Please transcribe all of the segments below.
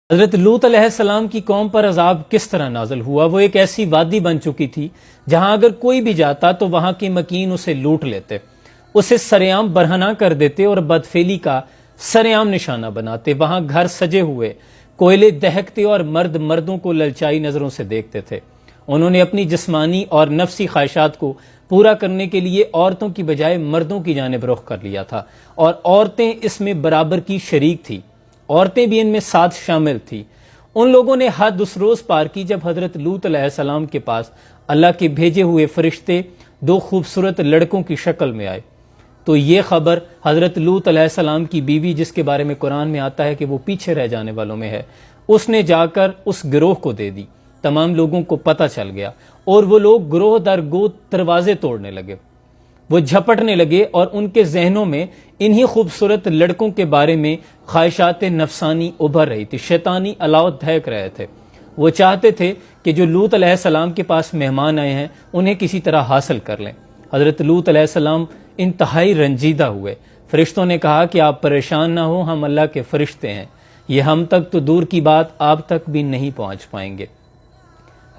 حضرت لوط علیہ السلام کی قوم پر عذاب کس طرح نازل ہوا؟ وہ ایک ایسی وادی بن چکی تھی جہاں اگر کوئی بھی جاتا تو وہاں کے مکین اسے لوٹ لیتے، اسے سرعام برہنہ کر دیتے اور بدفعلی کا سرعام نشانہ بناتے۔ وہاں گھر سجے ہوئے، کوئلے دہکتے اور مرد مردوں کو للچائی نظروں سے دیکھتے تھے۔ انہوں نے اپنی جسمانی اور نفسی خواہشات کو پورا کرنے کے لیے عورتوں کی بجائے مردوں کی جانب رخ کر لیا تھا، اور عورتیں اس میں برابر کی شریک تھی، عورتیں بھی ان میں ساتھ شامل تھی۔ ان لوگوں نے حد اس روز پار کی جب حضرت لوط علیہ السلام کے پاس اللہ کے بھیجے ہوئے فرشتے دو خوبصورت لڑکوں کی شکل میں آئے۔ تو یہ خبر حضرت لوط علیہ السلام کی بیوی، جس کے بارے میں قرآن میں آتا ہے کہ وہ پیچھے رہ جانے والوں میں ہے، اس نے جا کر اس گروہ کو دے دی۔ تمام لوگوں کو پتہ چل گیا اور وہ لوگ گروہ در گروہ دروازے توڑنے لگے، وہ جھپٹنے لگے اور ان کے ذہنوں میں انہی خوبصورت لڑکوں کے بارے میں خواہشات نفسانی ابھر رہی تھی، شیطانی الاؤ دہک رہے تھے۔ وہ چاہتے تھے کہ جو لوط علیہ السلام کے پاس مہمان آئے ہیں انہیں کسی طرح حاصل کر لیں۔ حضرت لوط علیہ السلام انتہائی رنجیدہ ہوئے۔ فرشتوں نے کہا کہ آپ پریشان نہ ہوں، ہم اللہ کے فرشتے ہیں، یہ ہم تک تو دور کی بات آپ تک بھی نہیں پہنچ پائیں گے۔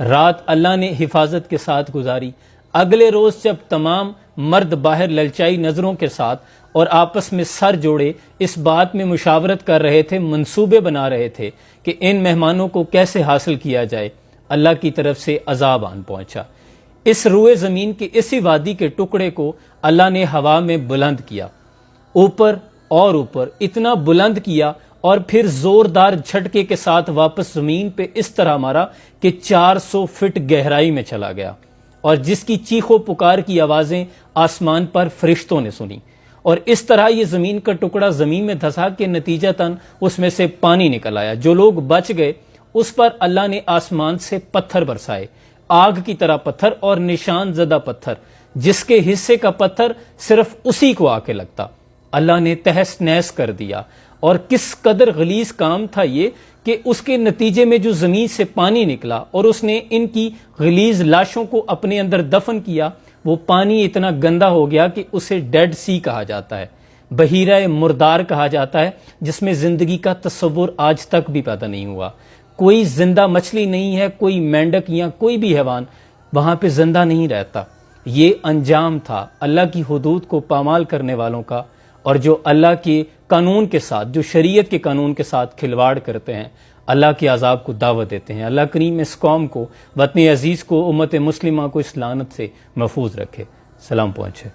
رات اللہ نے حفاظت کے ساتھ گزاری۔ اگلے روز جب تمام مرد باہر للچائی نظروں کے ساتھ اور آپس میں سر جوڑے اس بات میں مشاورت کر رہے تھے، منصوبے بنا رہے تھے کہ ان مہمانوں کو کیسے حاصل کیا جائے، اللہ کی طرف سے عذاب آن پہنچا۔ اس روئے زمین کے اسی وادی کے ٹکڑے کو اللہ نے ہوا میں بلند کیا، اوپر اور اوپر اتنا بلند کیا، اور پھر زوردار جھٹکے کے ساتھ واپس زمین پہ اس طرح مارا کہ 400 فٹ گہرائی میں چلا گیا، اور جس کی چیخ و پکار کی آوازیں آسمان پر فرشتوں نے سنی، اور اس طرح یہ زمین کا ٹکڑا زمین میں دھسا کہ نتیجتاً اس میں سے پانی نکل آیا۔ جو لوگ بچ گئے اس پر اللہ نے آسمان سے پتھر برسائے، آگ کی طرح پتھر اور نشان زدہ پتھر، جس کے حصے کا پتھر صرف اسی کو آ کے لگتا، اللہ نے تہس نہس کر دیا۔ اور کس قدر غلیظ کام تھا یہ کہ اس کے نتیجے میں جو زمین سے پانی نکلا اور اس نے ان کی غلیظ لاشوں کو اپنے اندر دفن کیا، وہ پانی اتنا گندا ہو گیا کہ اسے ڈیڈ سی کہا جاتا ہے، بحیرہ مردار کہا جاتا ہے، جس میں زندگی کا تصور آج تک بھی پیدا نہیں ہوا۔ کوئی زندہ مچھلی نہیں ہے، کوئی مینڈک یا کوئی بھی حیوان وہاں پہ زندہ نہیں رہتا۔ یہ انجام تھا اللہ کی حدود کو پامال کرنے والوں کا، اور جو اللہ کے قانون کے ساتھ، جو شریعت کے قانون کے ساتھ کھلواڑ کرتے ہیں، اللہ کے عذاب کو دعوت دیتے ہیں۔ اللہ کریم اس قوم کو، وطن عزیز کو، امت مسلمہ کو اس لعنت سے محفوظ رکھے۔ سلام پہنچے۔